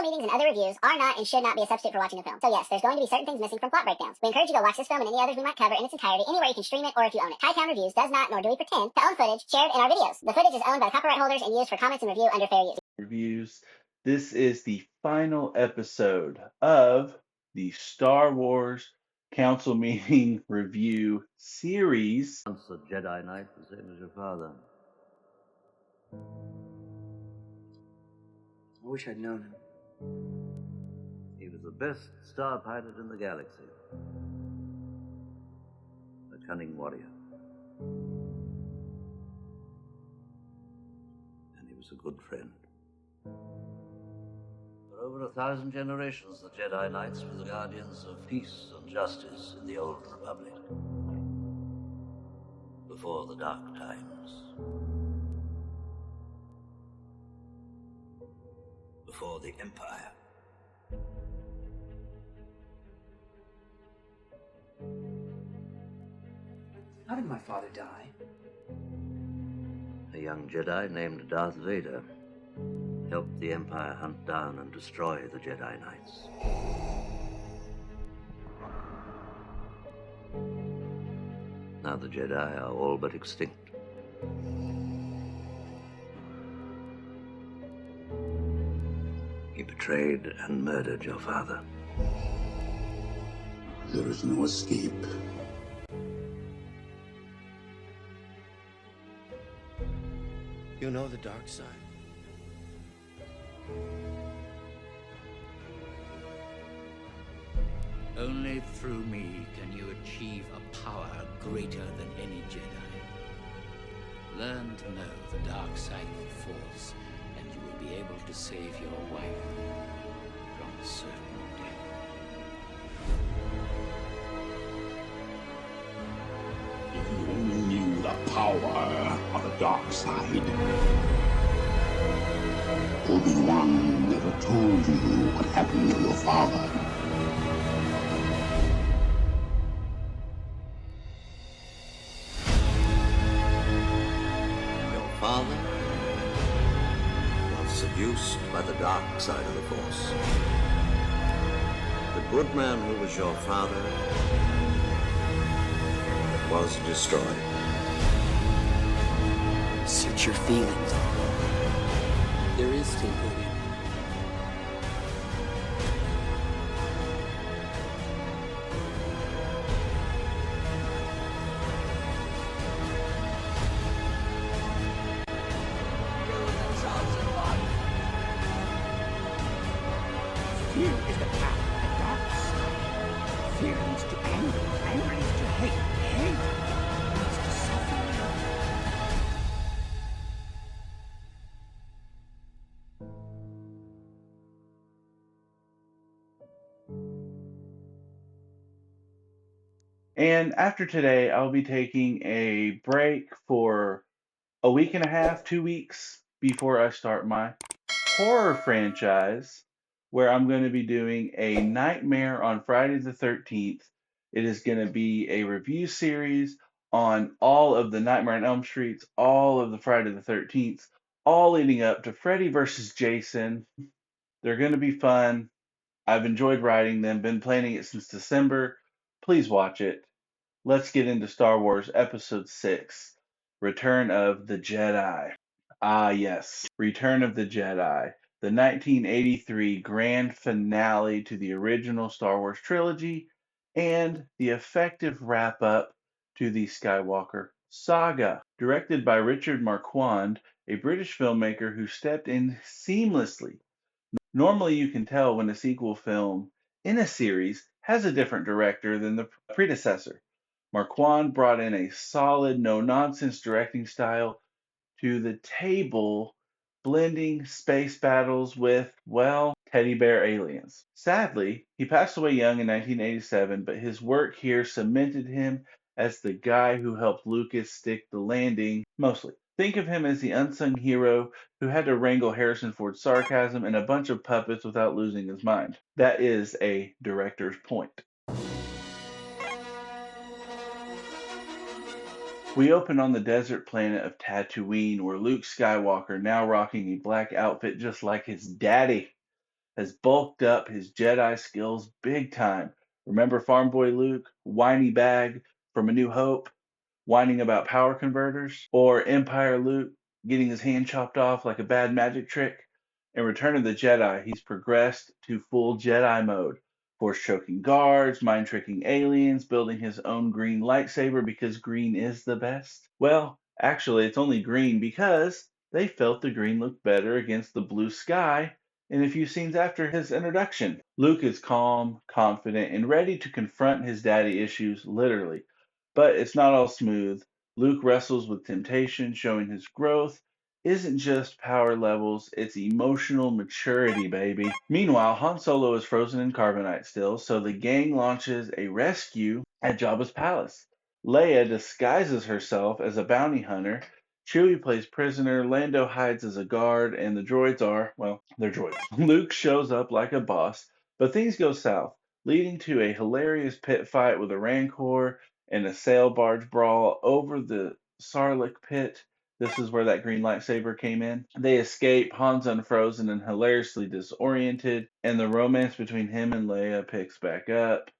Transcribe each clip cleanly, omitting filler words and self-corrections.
meetings and other reviews are not and should not be a substitute for watching a film. So yes, there's going to be certain things missing from plot breakdowns. We encourage you to watch this film and any others we might cover in its entirety anywhere you can stream it or if you own it. TyTown Reviews does not, nor do we pretend, to own footage shared in our videos. The footage is owned by the copyright holders and used for comments and review under fair use. Reviews. This is the final episode of the Star Wars Council Meeting Review Series. Once a Jedi Knight, the same as your father. I wish I'd known him. He was the best star pilot in the galaxy. A cunning warrior. And he was a good friend. For over 1,000 generations, the Jedi Knights were the guardians of peace and justice in the Old Republic. Before the Dark Times. Before the Empire. How did my father die? A young Jedi named Darth Vader helped the Empire hunt down and destroy the Jedi Knights. Now the Jedi are all but extinct. He betrayed and murdered your father. There is no escape. You know the dark side. Only through me can you achieve a power greater than any Jedi. Learn to know the dark side of the Force, and you will be able to save your wife from certain death. If you only knew the power of the dark side. Obi-Wan never told you what happened to your father. Your father was seduced by the dark side of the Force. The good man who was your father was destroyed. Search your feelings. There is still good in you. Fear is the path of the dark side. Fear leads to anger. Anger leads to hate. Hate leads to suffering. And after today, I'll be taking a break for a week and a half, 2 weeks before I start my horror franchise, where I'm going to be doing a Nightmare on Friday the 13th. It is going to be a review series on all of the Nightmare on Elm Streets, all of the Friday the 13th, all leading up to Freddy versus Jason. They're going to be fun. I've enjoyed writing them, been planning it since December. Please watch it. Let's get into Star Wars Episode 6, Return of the Jedi. Ah, yes, Return of the Jedi, the 1983 grand finale to the original Star Wars trilogy, and the effective wrap-up to the Skywalker Saga. Directed by Richard Marquand, a British filmmaker who stepped in seamlessly. Normally you can tell when a sequel film in a series has a different director than the predecessor. Marquand brought in a solid, no-nonsense directing style to the table, blending space battles with, well, teddy bear aliens. Sadly, he passed away young in 1987, but his work here cemented him as the guy who helped Lucas stick the landing, mostly. Think of him as the unsung hero who had to wrangle Harrison Ford's sarcasm and a bunch of puppets without losing his mind. That is a director's point. We open on the desert planet of Tatooine, where Luke Skywalker, now rocking a black outfit just like his daddy, has bulked up his Jedi skills big time. Remember Farm Boy Luke, whiny bag from A New Hope, whining about power converters? Or Empire Luke getting his hand chopped off like a bad magic trick? In Return of the Jedi, he's progressed to full Jedi mode, force choking guards, mind tricking aliens, building his own green lightsaber because green is the best. Well, actually, it's only green because they felt the green looked better against the blue sky in a few scenes after his introduction. Luke is calm, confident, and ready to confront his daddy issues, literally. But it's not all smooth. Luke wrestles with temptation, showing his growth isn't just power levels, it's emotional maturity, baby. Meanwhile, Han Solo is frozen in carbonite still, so the gang launches a rescue at Jabba's palace. Leia disguises herself as a bounty hunter. Chewie plays prisoner, Lando hides as a guard, and the droids are, well, they're droids. Luke shows up like a boss, but things go south, leading to a hilarious pit fight with a Rancor and a sail barge brawl over the Sarlacc pit. This is where that green lightsaber came in. They escape, Han's unfrozen and hilariously disoriented, and the romance between him and Leia picks back up.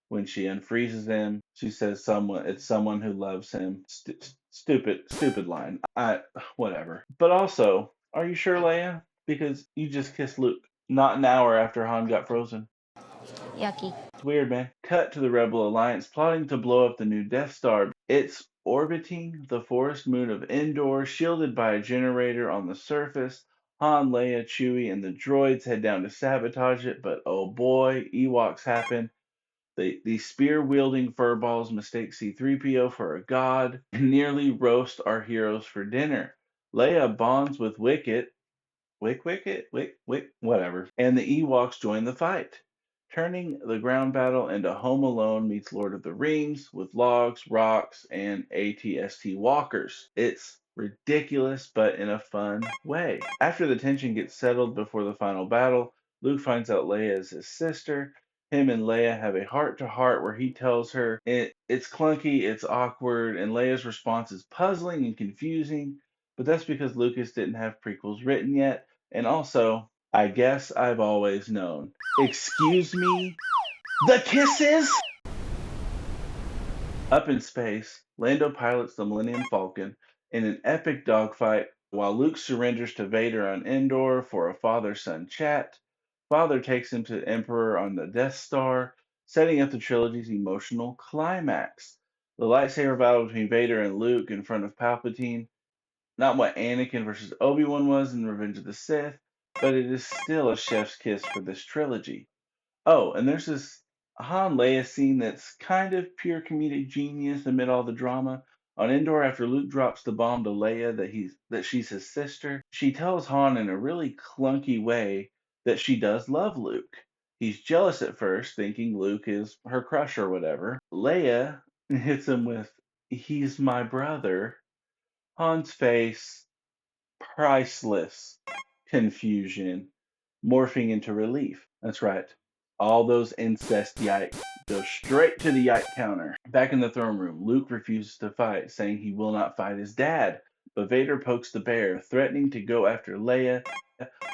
When she unfreezes him, she says it's someone who loves him. Stupid line. Whatever. But also, are you sure, Leia? Because you just kissed Luke not an hour after Han got frozen. Yucky. It's weird, man. Cut to the Rebel Alliance plotting to blow up the new Death Star. It's orbiting the forest moon of Endor, shielded by a generator on the surface. Han, Leia, Chewie, and the droids head down to sabotage it, but oh boy, Ewoks happen. The spear-wielding furballs mistake C-3PO for a god and nearly roast our heroes for dinner. Leia bonds with whatever, and the Ewoks join the fight, turning the ground battle into Home Alone meets Lord of the Rings with logs, rocks, and ATST walkers. It's ridiculous, but in a fun way. After the tension gets settled before the final battle, Luke finds out Leia is his sister. Him and Leia have a heart-to-heart where he tells her it's clunky, it's awkward, and Leia's response is puzzling and confusing, but that's because Lucas didn't have prequels written yet, and also, I guess I've always known. Excuse me? The kisses? Up in space, Lando pilots the Millennium Falcon in an epic dogfight while Luke surrenders to Vader on Endor for a father-son chat. Father takes him to Emperor on the Death Star, setting up the trilogy's emotional climax. The lightsaber battle between Vader and Luke in front of Palpatine, not what Anakin versus Obi-Wan was in Revenge of the Sith, but it is still a chef's kiss for this trilogy. Oh, and there's this Han Leia scene that's kind of pure comedic genius amid all the drama. On Endor, after Luke drops the bomb to Leia that she's his sister, she tells Han in a really clunky way that she does love Luke. He's jealous at first, thinking Luke is her crush or whatever. Leia hits him with, "He's my brother." Han's face, priceless confusion, morphing into relief. That's right. All those incest yikes go straight to the yike counter. Back in the throne room, Luke refuses to fight, saying he will not fight his dad. But Vader pokes the bear, threatening to go after Leia,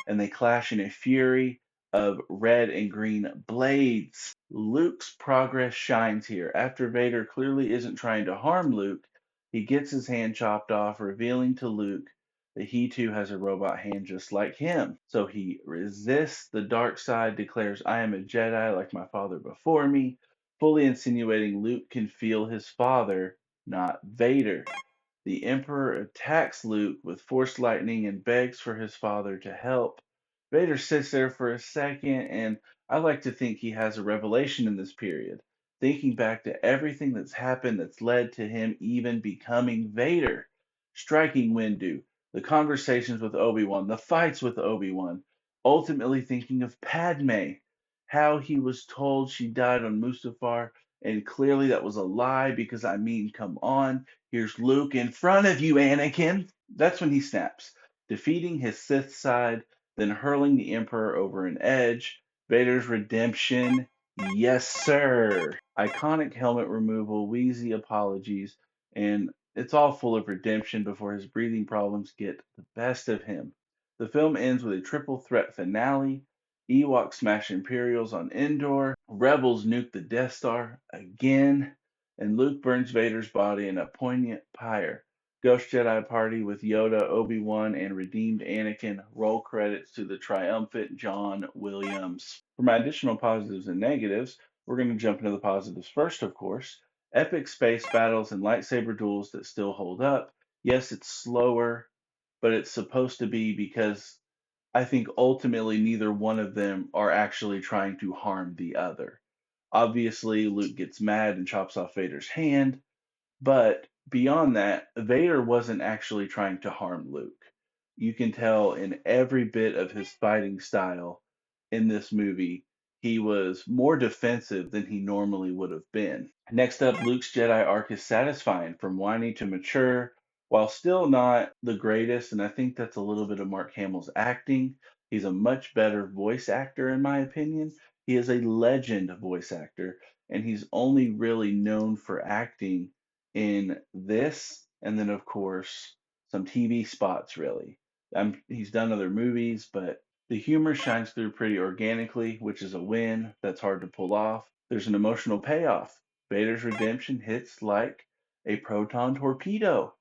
and they clash in a fury of red and green blades. Luke's progress shines here. After Vader clearly isn't trying to harm Luke, he gets his hand chopped off, revealing to Luke that he too has a robot hand just like him. So he resists the dark side, declares, "I am a Jedi like my father before me," fully insinuating Luke can feel his father, not Vader. The Emperor attacks Luke with force lightning and begs for his father to help. Vader sits there for a second, and I like to think he has a revelation in this period, thinking back to everything that's happened that's led to him even becoming Vader. Striking Windu, the conversations with Obi-Wan, the fights with Obi-Wan, ultimately thinking of Padme, how he was told she died on Mustafar, and clearly that was a lie because, I mean, come on, here's Luke in front of you, Anakin. That's when he snaps, defeating his Sith side, then hurling the Emperor over an edge. Vader's redemption, yes sir. Iconic helmet removal, wheezy apologies, and it's all full of redemption before his breathing problems get the best of him. The film ends with a triple threat finale. Ewoks smash Imperials on Endor, Rebels nuke the Death Star again, and Luke burns Vader's body in a poignant pyre. Ghost Jedi Party with Yoda, Obi-Wan, and redeemed Anakin. Roll credits to the triumphant John Williams. For my additional positives and negatives, we're going to jump into the positives first, of course. Epic space battles and lightsaber duels that still hold up. Yes, it's slower, but it's supposed to be because I think ultimately neither one of them are actually trying to harm the other. Obviously, Luke gets mad and chops off Vader's hand, but beyond that, Vader wasn't actually trying to harm Luke. You can tell in every bit of his fighting style in this movie, he was more defensive than he normally would have been. Next up, Luke's Jedi arc is satisfying from whiny to mature, while still not the greatest, and I think that's a little bit of Mark Hamill's acting. He's a much better voice actor, in my opinion. He is a legend voice actor, and he's only really known for acting in this, and then of course some TV spots. Really, he's done other movies, but the humor shines through pretty organically, which is a win. That's hard to pull off. There's an emotional payoff. Vader's redemption hits like a proton torpedo,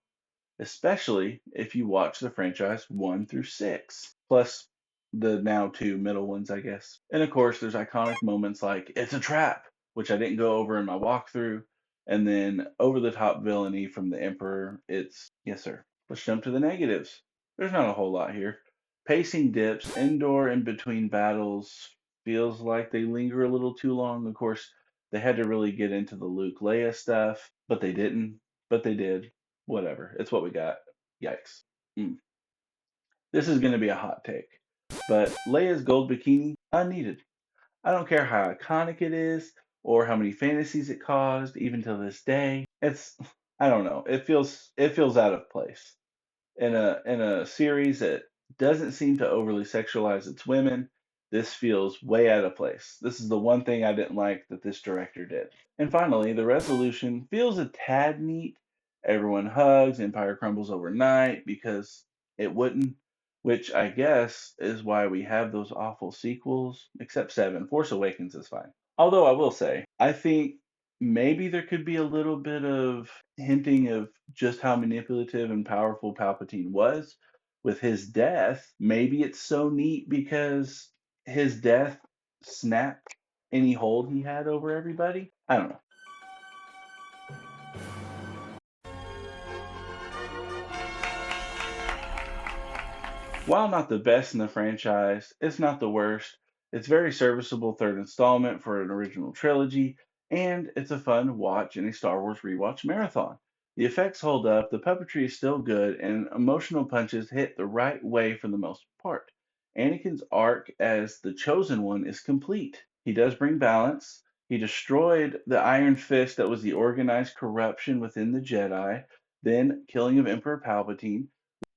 especially if you watch the franchise 1 through 6, plus the now two middle ones, I guess. And of course, there's iconic moments like "It's a trap," which I didn't go over in my walkthrough, and then over the top villainy from the Emperor. It's yes, sir. Let's jump to the negatives. There's not a whole lot here. Pacing dips, indoor and between battles feels like they linger a little too long. Of course, they had to really get into the Luke Leia stuff, but they didn't. But they did. Whatever. It's what we got. Yikes. Mm. This is going to be a hot take, but Leia's gold bikini, unneeded. I don't care how iconic it is or how many fantasies it caused, even to this day. I don't know. It feels out of place in a series that doesn't seem to overly sexualize its women. This feels way out of place. This is the one thing I didn't like that this director did. And finally, the resolution feels a tad neat. Everyone hugs, Empire crumbles overnight because it wouldn't, which I guess is why we have those awful sequels, except 7. Force Awakens is fine. Although I will say, I think maybe there could be a little bit of hinting of just how manipulative and powerful Palpatine was with his death. Maybe it's so neat because his death snapped any hold he had over everybody. I don't know. While not the best in the franchise, it's not the worst. It's very serviceable third installment for an original trilogy, and it's a fun watch in a Star Wars rewatch marathon. The effects hold up, the puppetry is still good, and emotional punches hit the right way for the most part. Anakin's arc as the Chosen One is complete. He does bring balance. He destroyed the Iron Fist that was the organized corruption within the Jedi, then killing of Emperor Palpatine,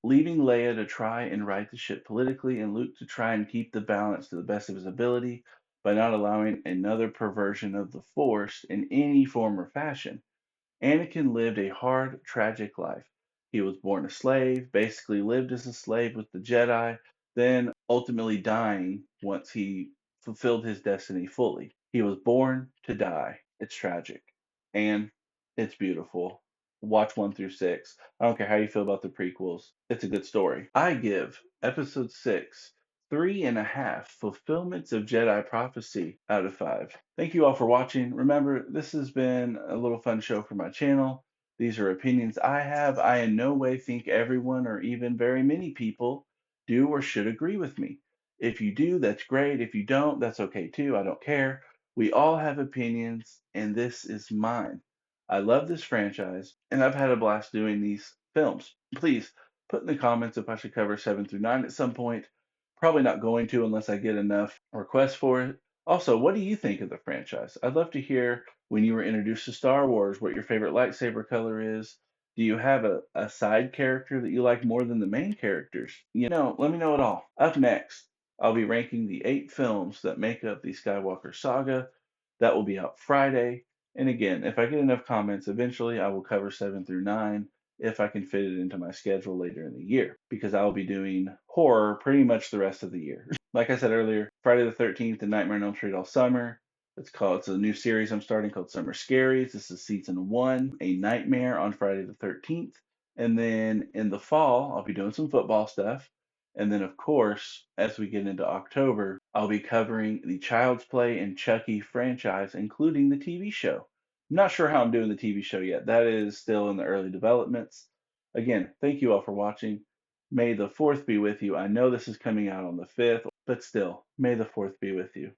leaving Leia to try and right the ship politically, and Luke to try and keep the balance to the best of his ability by not allowing another perversion of the Force in any form or fashion. Anakin lived a hard, tragic life. He was born a slave, basically lived as a slave with the Jedi, then ultimately dying once he fulfilled his destiny fully. He was born to die. It's tragic. And it's beautiful. Watch 1 through 6. I don't care how you feel about the prequels. It's a good story. I give episode 6 3.5 fulfillments of Jedi prophecy out of 5. Thank you all for watching. Remember, this has been a little fun show for my channel. These are opinions I have. I in no way think everyone or even very many people do or should agree with me. If you do, that's great. If you don't, that's okay too. I don't care. We all have opinions, and this is mine. I love this franchise, and I've had a blast doing these films. Please put in the comments if I should cover 7 through 9 at some point. Probably not going to unless I get enough requests for it. Also, what do you think of the franchise? I'd love to hear when you were introduced to Star Wars, what your favorite lightsaber color is. Do you have a side character that you like more than the main characters? Let me know it all. Up next, I'll be ranking the 8 films that make up the Skywalker Saga. That will be out Friday. And again, if I get enough comments, eventually I will cover 7 through 9 if I can fit it into my schedule later in the year, because I'll be doing horror pretty much the rest of the year. Like I said earlier, Friday the 13th and Nightmare on Elm Street all summer. It's a new series I'm starting called Summer Scaries. This is season 1, A Nightmare on Friday the 13th. And then in the fall, I'll be doing some football stuff. And then, of course, as we get into October, I'll be covering the Child's Play and Chucky franchise, including the TV show. I'm not sure how I'm doing the TV show yet. That is still in the early developments. Again, thank you all for watching. May the 4th be with you. I know this is coming out on the 5th, but still, may the 4th be with you.